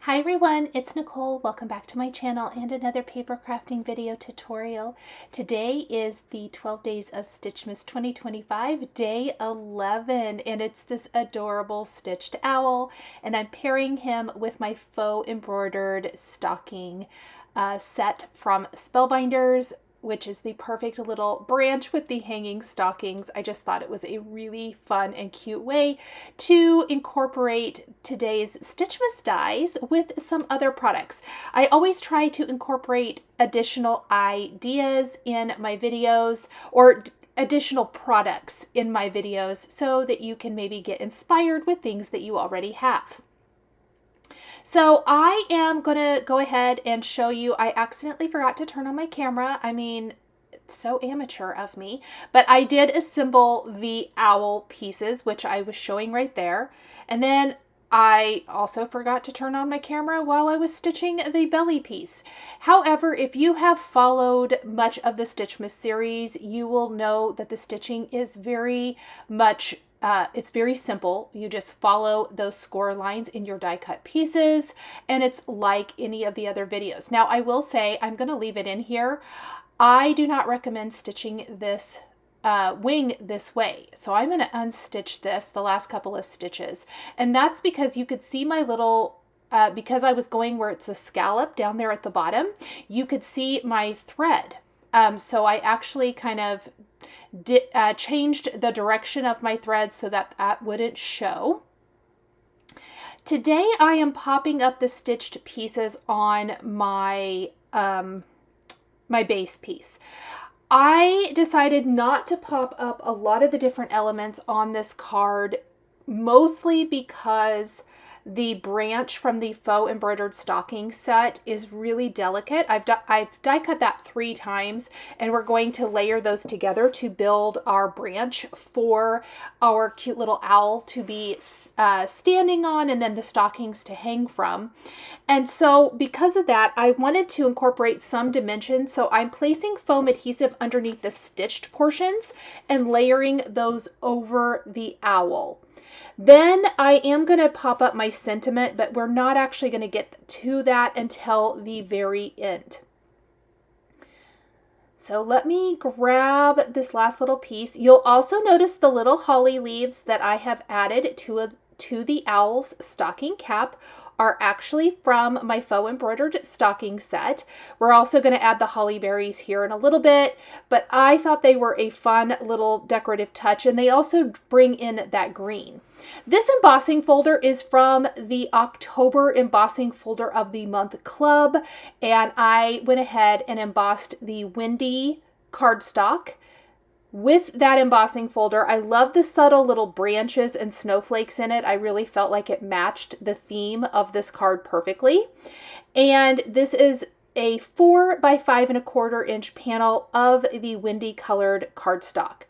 Hi everyone, it's Nicole. Welcome back to my channel and another paper crafting video tutorial. Today is the 12 Days of Stitchmas 2025, day 11, and it's this adorable stitched owl, and I'm pairing him with my faux embroidered stocking set from Spellbinders, which is the perfect little branch with the hanging stockings. I just thought it was a really fun and cute way to incorporate today's Stitchmas dies with some other products. I always try to incorporate additional ideas in my videos or additional products in my videos so that you can maybe get inspired with things that you already have. So I am going to go ahead and show you. I accidentally forgot to turn on my camera. I mean, it's so amateur of me, but I did assemble the owl pieces, which I was showing right there. And then I also forgot to turn on my camera while I was stitching the belly piece. However, if you have followed much of the Stitchmas series, you will know that the stitching is very much it's very simple. You just follow those score lines in your die cut pieces, and it's like any of the other videos. Now, I will say I'm going to leave it in here. I do not recommend stitching this wing this way. So I'm going to unstitch this, the last couple of stitches. And that's because you could see my little, because I was going where it's a scallop down there at the bottom, you could see my thread. So I actually kind of changed the direction of my thread so that that wouldn't show. Today I am popping up the stitched pieces on my my base piece. I decided not to pop up a lot of the different elements on this card, mostly because the branch from the faux embroidered stocking set is really delicate. I've die cut that 3 times, and we're going to layer those together to build our branch for our cute little owl to be standing on, and then the stockings to hang from. And so because of that, I wanted to incorporate some dimensions. So I'm placing foam adhesive underneath the stitched portions and layering those over the owl. Then I am going to pop up my sentiment, but we're not actually going to get to that until the very end. So let me grab this last little piece. You'll also notice the little holly leaves that I have added to the owl's stocking cap are actually from my faux embroidered stocking set. We're also going to add the holly berries here in a little bit, but I thought they were a fun little decorative touch, and they also bring in that green. This embossing folder is from the October embossing folder of the month club, and I went ahead and embossed the windy cardstock with that embossing folder. I love the subtle little branches and snowflakes in it. I really felt like it matched the theme of this card perfectly. And this is a 4 by 5¼ inch panel of the windy colored cardstock.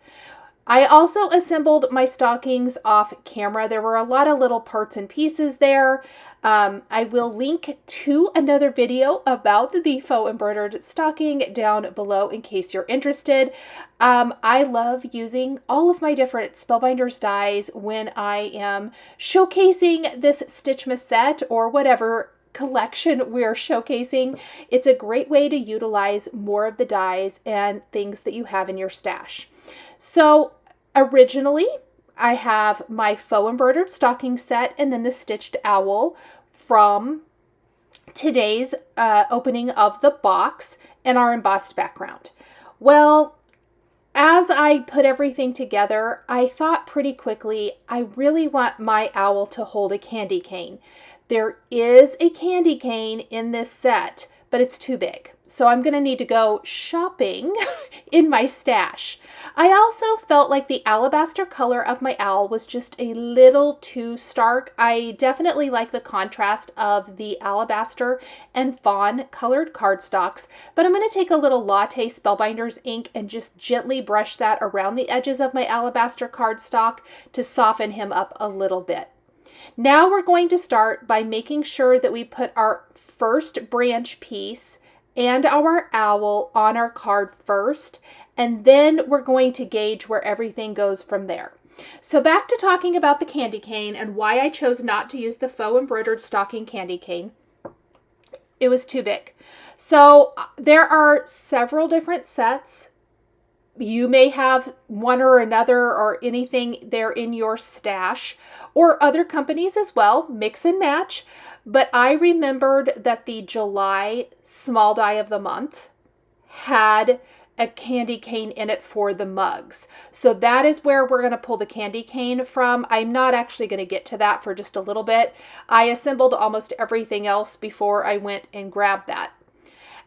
I also assembled my stockings off camera. There were a lot of little parts and pieces there. I will link to another video about the faux embroidered stocking down below in case you're interested. I love using all of my different Spellbinders dies when I am showcasing this Stitchmas set or whatever collection we're showcasing. It's a great way to utilize more of the dies and things that you have in your stash. So originally, I have my faux embroidered stocking set and then the stitched owl from today's opening of the box and our embossed background. Well, as I put everything together, I thought pretty quickly, I really want my owl to hold a candy cane. There is a candy cane in this set, but it's too big. So I'm going to need to go shopping in my stash. I also felt like the alabaster color of my owl was just a little too stark. I definitely like the contrast of the alabaster and fawn colored cardstocks, but I'm going to take a little Latte Spellbinders ink and just gently brush that around the edges of my alabaster cardstock to soften him up a little bit. Now we're going to start by making sure that we put our first branch piece and our owl on our card first, and then we're going to gauge where everything goes from there. So back to talking about the candy cane and why I chose not to use the faux embroidered stocking candy cane. It was too big. So there are several different sets. You may have one or another or anything there in your stash, or other companies as well, mix and match. But I remembered that the July small die of the month had a candy cane in it for the mugs. So that is where we're going to pull the candy cane from. I'm not actually going to get to that for just a little bit. I assembled almost everything else before I went and grabbed that.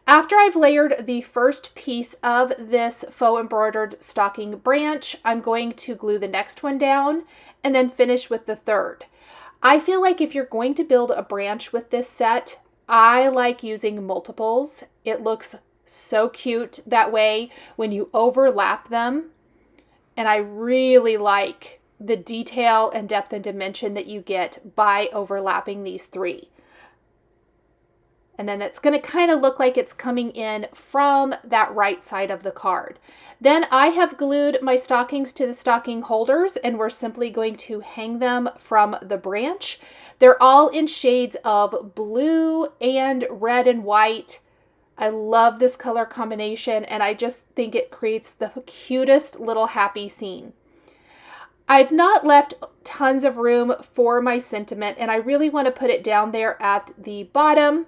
After I've layered the first piece of this faux embroidered stocking branch, I'm going to glue the next one down and then finish with the third. I feel like if you're going to build a branch with this set, I like using multiples. It looks so cute that way when you overlap them. And I really like the detail and depth and dimension that you get by overlapping these three. And then it's going to kind of look like it's coming in from that right side of the card. Then I have glued my stockings to the stocking holders, and we're simply going to hang them from the branch. They're all in shades of blue and red and white. I love this color combination, and I just think it creates the cutest little happy scene. I've not left tons of room for my sentiment, and I really want to put it down there at the bottom.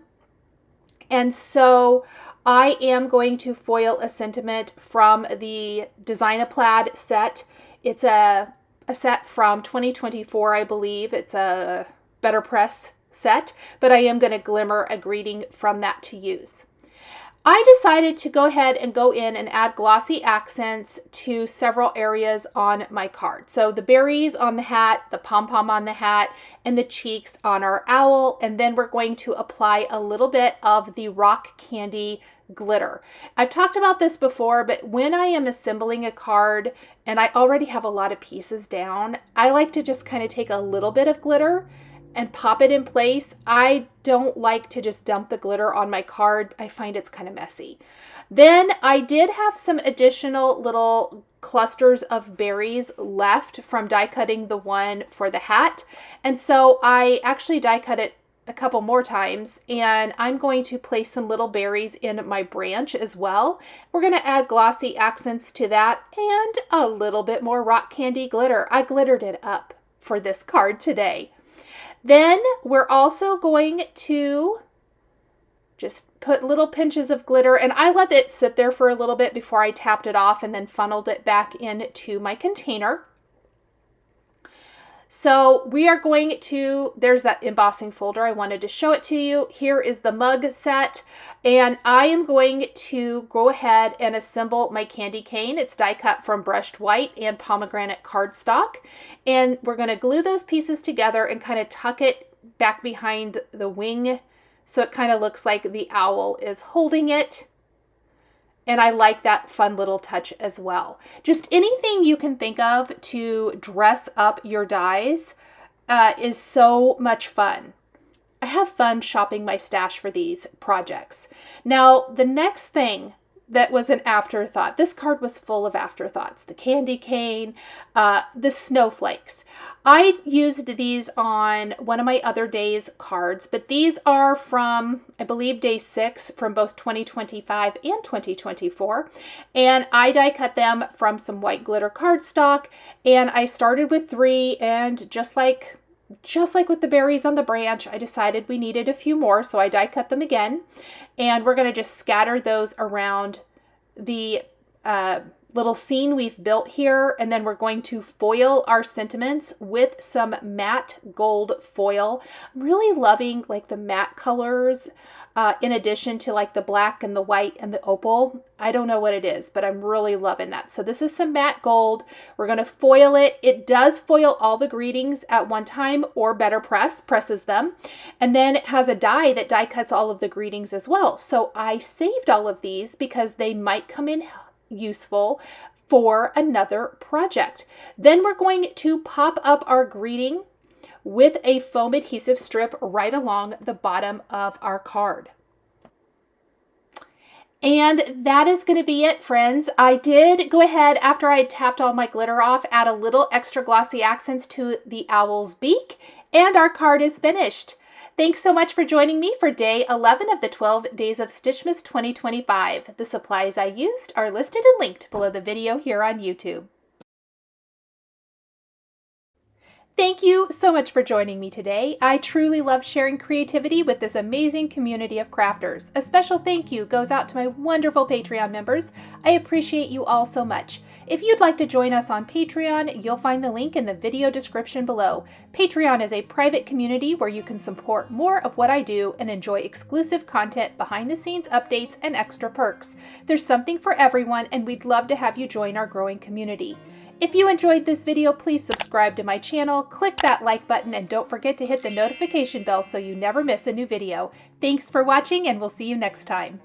And so I am going to foil a sentiment from the Design a Plaid set. It's a set from 2024, I believe. It's a BetterPress set, but I am going to glimmer a greeting from that to use. I decided to go ahead and go in and add glossy accents to several areas on my card. So the berries on the hat, the pom-pom on the hat, and the cheeks on our owl. And then we're going to apply a little bit of the rock candy glitter. I've talked about this before, but when I am assembling a card and I already have a lot of pieces down, I like to just kind of take a little bit of glitter and pop it in place. I don't like to just dump the glitter on my card. I find it's kind of messy. Then I did have some additional little clusters of berries left from die cutting the one for the hat. And so I actually die cut it a couple more times, and I'm going to place some little berries in my branch as well. We're going to add glossy accents to that and a little bit more rock candy glitter. I glittered it up for this card today. Then we're also going to just put little pinches of glitter, and I let it sit there for a little bit before I tapped it off and then funneled it back into my container. So we are going to, there's that embossing folder. I wanted to show it to you. Here is the mug set, and I am going to go ahead and assemble my candy cane. It's die cut from brushed white and pomegranate cardstock. And we're going to glue those pieces together and kind of tuck it back behind the wing so it kind of looks like the owl is holding it. And I like that fun little touch as well. Just anything you can think of to dress up your dies is so much fun. I have fun shopping my stash for these projects. Now, the next thing that was an afterthought. This card was full of afterthoughts. The candy cane, the snowflakes. I used these on one of my other days cards, but these are from, I believe, day 6 from both 2025 and 2024. And I die cut them from some white glitter cardstock. And I started with 3, and just like with the berries on the branch, I decided we needed a few more, so I die cut them again. And we're going to just scatter those around the little scene we've built here, and then we're going to foil our sentiments with some matte gold foil. I'm really loving like the matte colors in addition to like the black and the white and the opal. I don't know what it is, but I'm really loving that. So this is some matte gold. We're going to foil it. It does foil all the greetings at one time, or BetterPress presses them. And then it has a die that die cuts all of the greetings as well. So I saved all of these because they might come in useful for another project. Then we're going to pop up our greeting with a foam adhesive strip right along the bottom of our card. And that is going to be it, friends. I did go ahead, after I tapped all my glitter off, add a little extra glossy accents to the owl's beak, and our card is finished. Thanks so much for joining me for day 11 of the 12 Days of Stitchmas 2025. The supplies I used are listed and linked below the video here on YouTube. Thank you so much for joining me today. I truly love sharing creativity with this amazing community of crafters. A special thank you goes out to my wonderful Patreon members. I appreciate you all so much. If you'd like to join us on Patreon, you'll find the link in the video description below. Patreon is a private community where you can support more of what I do and enjoy exclusive content, behind-the-scenes updates, and extra perks. There's something for everyone, and we'd love to have you join our growing community. If you enjoyed this video, please subscribe to my channel, click that like button, and don't forget to hit the notification bell so you never miss a new video. Thanks for watching, and we'll see you next time.